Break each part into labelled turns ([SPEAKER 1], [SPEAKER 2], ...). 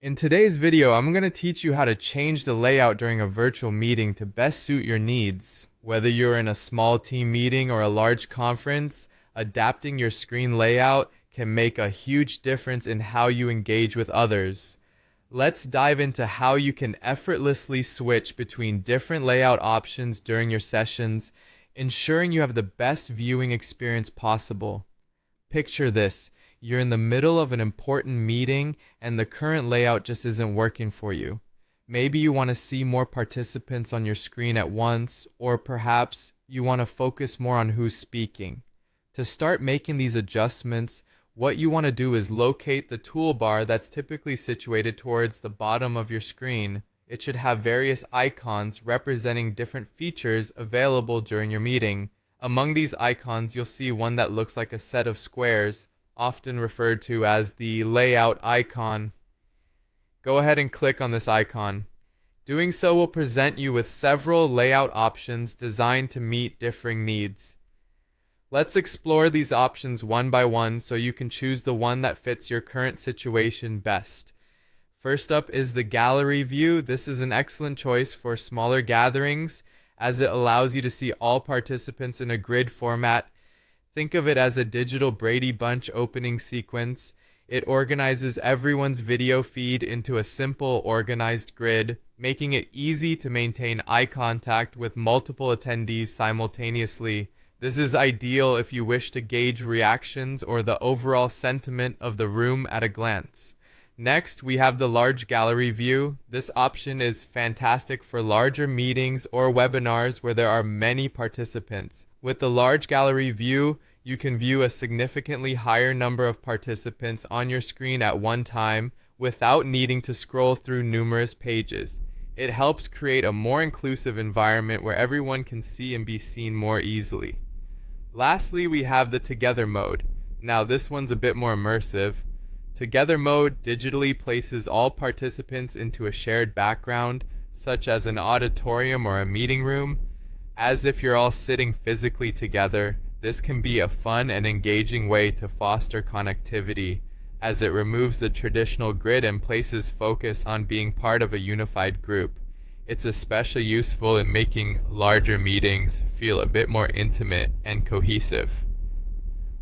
[SPEAKER 1] In today's video, I'm going to teach you how to change the layout during a virtual meeting to best suit your needs. Whether you're in a small team meeting or a large conference, adapting your screen layout can make a huge difference in how you engage with others. Let's dive into how you can effortlessly switch between different layout options during your sessions, ensuring you have the best viewing experience possible. Picture this. You're in the middle of an important meeting and the current layout just isn't working for you. Maybe you want to see more participants on your screen at once, or perhaps you want to focus more on who's speaking. To start making these adjustments, what you want to do is locate the toolbar that's typically situated towards the bottom of your screen. It should have various icons representing different features available during your meeting. Among these icons, you'll see one that looks like a set of squares, often referred to as the layout icon. Go ahead and click on this icon. Doing so will present you with several layout options designed to meet differing needs. Let's explore these options one by one so you can choose the one that fits your current situation best. First up is the gallery view. This is an excellent choice for smaller gatherings as it allows you to see all participants in a grid format. Think of it as a digital Brady Bunch opening sequence. It organizes everyone's video feed into a simple, organized grid, making it easy to maintain eye contact with multiple attendees simultaneously. This is ideal if you wish to gauge reactions or the overall sentiment of the room at a glance. Next, we have the large gallery view. This option is fantastic for larger meetings or webinars where there are many participants. With the large gallery view, you can view a significantly higher number of participants on your screen at one time without needing to scroll through numerous pages. It helps create a more inclusive environment where everyone can see and be seen more easily. Lastly, we have the Together mode. Now this one's a bit more immersive. Together mode digitally places all participants into a shared background, such as an auditorium or a meeting room, as if you're all sitting physically together. This can be a fun and engaging way to foster connectivity, as it removes the traditional grid and places focus on being part of a unified group. It's especially useful in making larger meetings feel a bit more intimate and cohesive.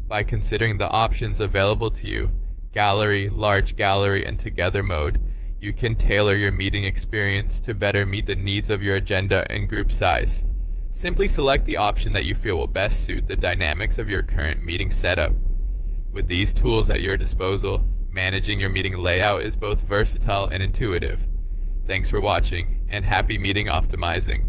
[SPEAKER 1] By considering the options available to you, gallery, large gallery, and together mode, you can tailor your meeting experience to better meet the needs of your agenda and group size. Simply select the option that you feel will best suit the dynamics of your current meeting setup. With these tools at your disposal, managing your meeting layout is both versatile and intuitive. Thanks for watching, and happy meeting optimizing.